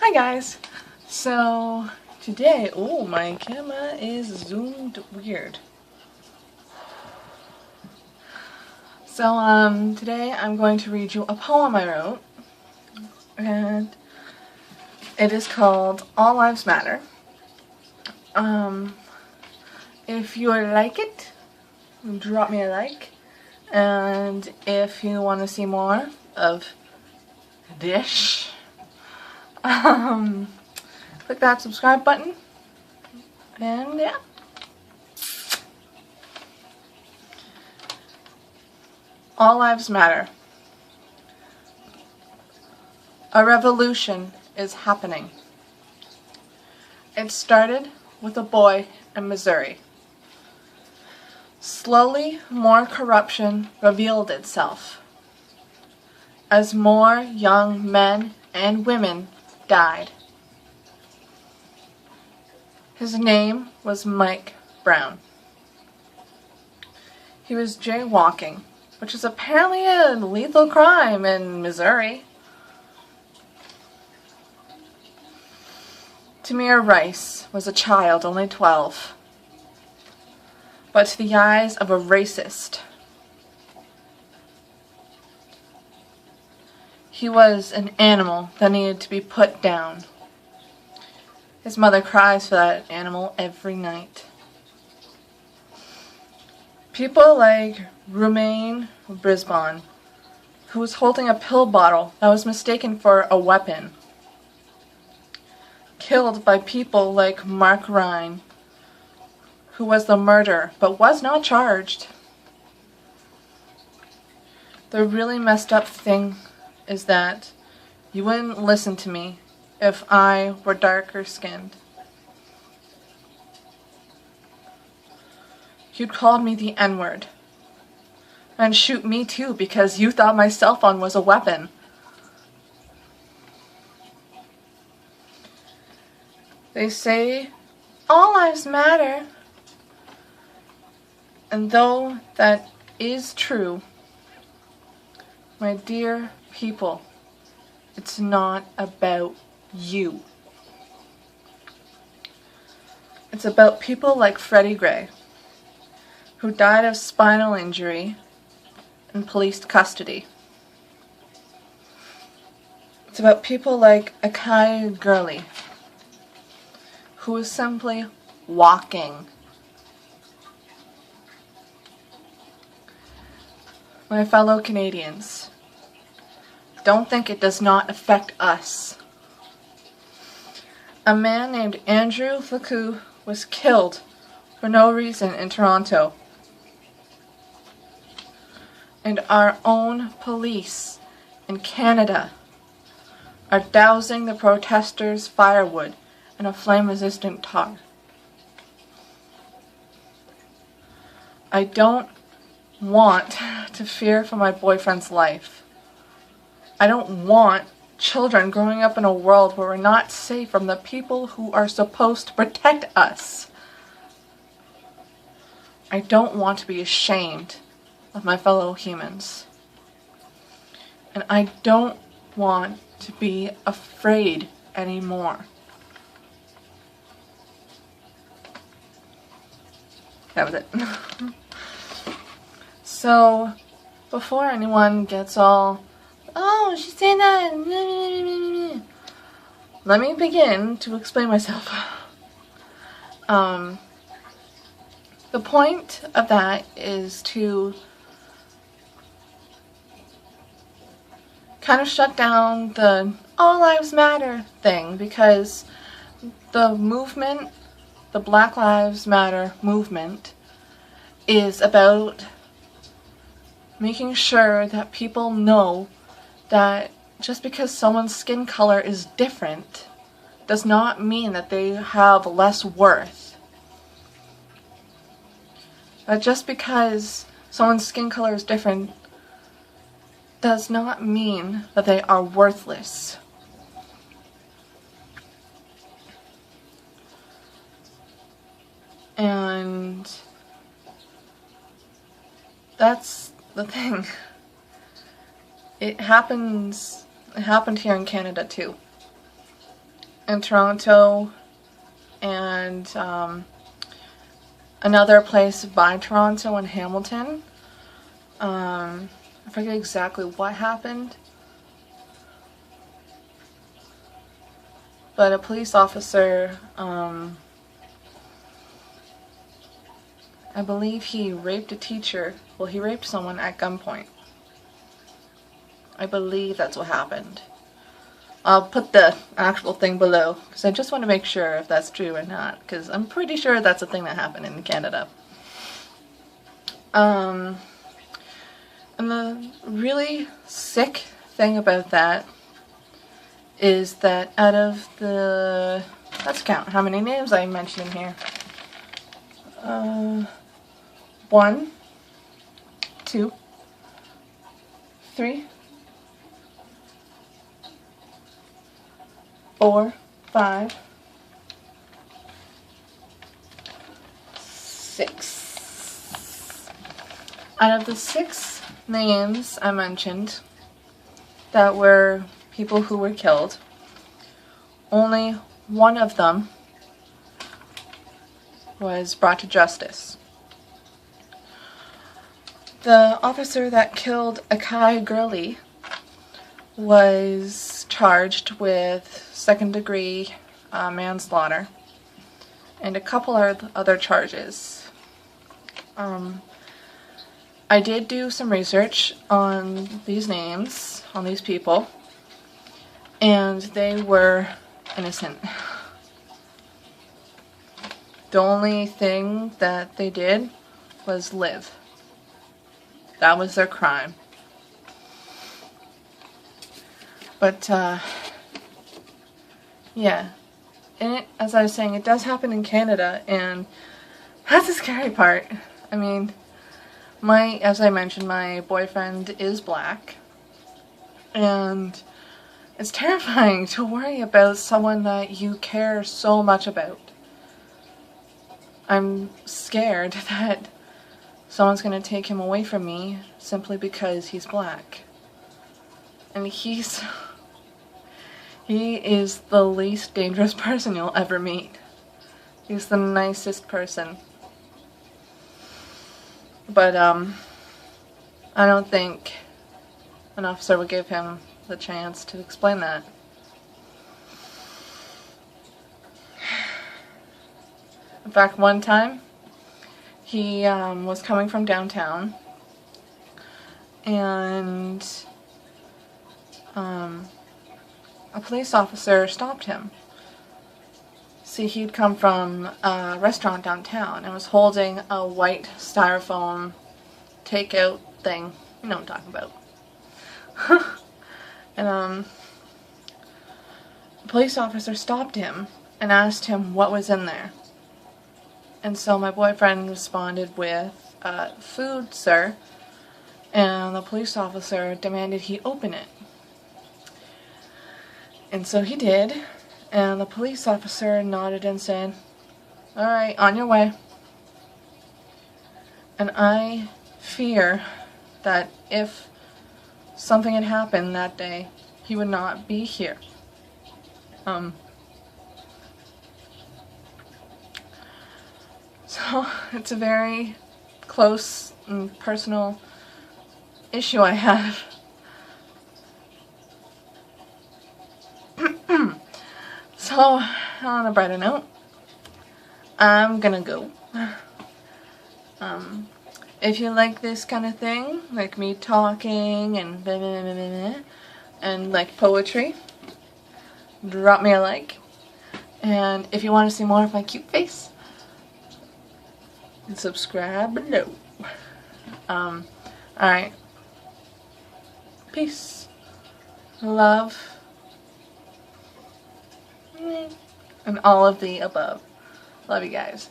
Hi guys! So today, oh, my camera is zoomed weird. So today I'm going to read you a poem I wrote, and it is called All Lives Matter. If you like it, drop me a like, and if you want to see more of this, click that subscribe button, and yeah. All lives matter. A revolution is happening. It started with a boy in Missouri. Slowly, more corruption revealed itself as more young men and women died. His name was Mike Brown. He was jaywalking, which is apparently a lethal crime in Missouri. Tamir Rice was a child, only 12, but to the eyes of a racist, he was an animal that needed to be put down. His mother cries for that animal every night. People like Rumain Brisbon, who was holding a pill bottle that was mistaken for a weapon, killed by people like Mark Ryan, who was the murderer but was not charged. The really messed up thing is that you wouldn't listen to me if I were darker skinned. You'd call me the N-word and shoot me too because you thought my cell phone was a weapon. They say all lives matter, and though that is true, my dear people, it's not about you. It's about people like Freddie Gray, who died of spinal injury in police custody. It's about people like Akai Gurley, who was simply walking. My fellow Canadians, don't think it does not affect us. A man named Andrew Loku was killed for no reason in Toronto. And our own police in Canada are dousing the protesters' firewood in a flame-resistant tar. I don't want to fear for my boyfriend's life. I don't want children growing up in a world where we're not safe from the people who are supposed to protect us. I don't want to be ashamed of my fellow humans. And I don't want to be afraid anymore. That was it. So, before anyone gets all, oh, she's saying that, let me begin to explain myself. The point of that is to kind of shut down the All Lives Matter thing, because the movement, the Black Lives Matter movement, is about making sure that people know that just because someone's skin color is different does not mean that they have less worth. That just because someone's skin color is different does not mean that they are worthless. And that's the thing. It happened here in Canada too. in Toronto and another place by Toronto in Hamilton. I forget exactly what happened, but a police officer, I believe he raped a teacher. Well, he raped someone at gunpoint. I believe that's what happened. I'll put the actual thing below, because I just want to make sure if that's true or not, because I'm pretty sure that's a thing that happened in Canada. And the really sick thing about that is that out of the... let's count how many names I mentioned in here. 1, 2, 3, 4, 5, 6. Out of the 6 names I mentioned that were people who were killed, only one of them was brought to justice. The officer that killed Akai Gurley was charged with second-degree manslaughter and a couple other charges. I did do some research on these names, on these people, and they were innocent. The only thing that they did was live. That was their crime. But, yeah. And as I was saying, it does happen in Canada, and that's the scary part. I mean, as I mentioned, my boyfriend is black, and it's terrifying to worry about someone that you care so much about. I'm scared that someone's going to take him away from me simply because he's black. And he is the least dangerous person you'll ever meet. He's the nicest person. But, I don't think an officer would give him the chance to explain that. In fact, one time, he was coming from downtown, and a police officer stopped him. See, he'd come from a restaurant downtown and was holding a white styrofoam takeout thing. You know what I'm talking about. And the police officer stopped him and asked him what was in there. And so my boyfriend responded with, "Food, sir." And the police officer demanded he open it. And so he did, and the police officer nodded and said, "Alright, on your way." And I fear that if something had happened that day, he would not be here. So it's a very close and personal issue I have. So, on a brighter note, I'm gonna go. If you like this kind of thing, like me talking and blah, blah, blah, blah, blah, and like poetry, drop me a like. And if you want to see more of my cute face, subscribe below. Alright. Peace. Love. And all of the above. Love you guys.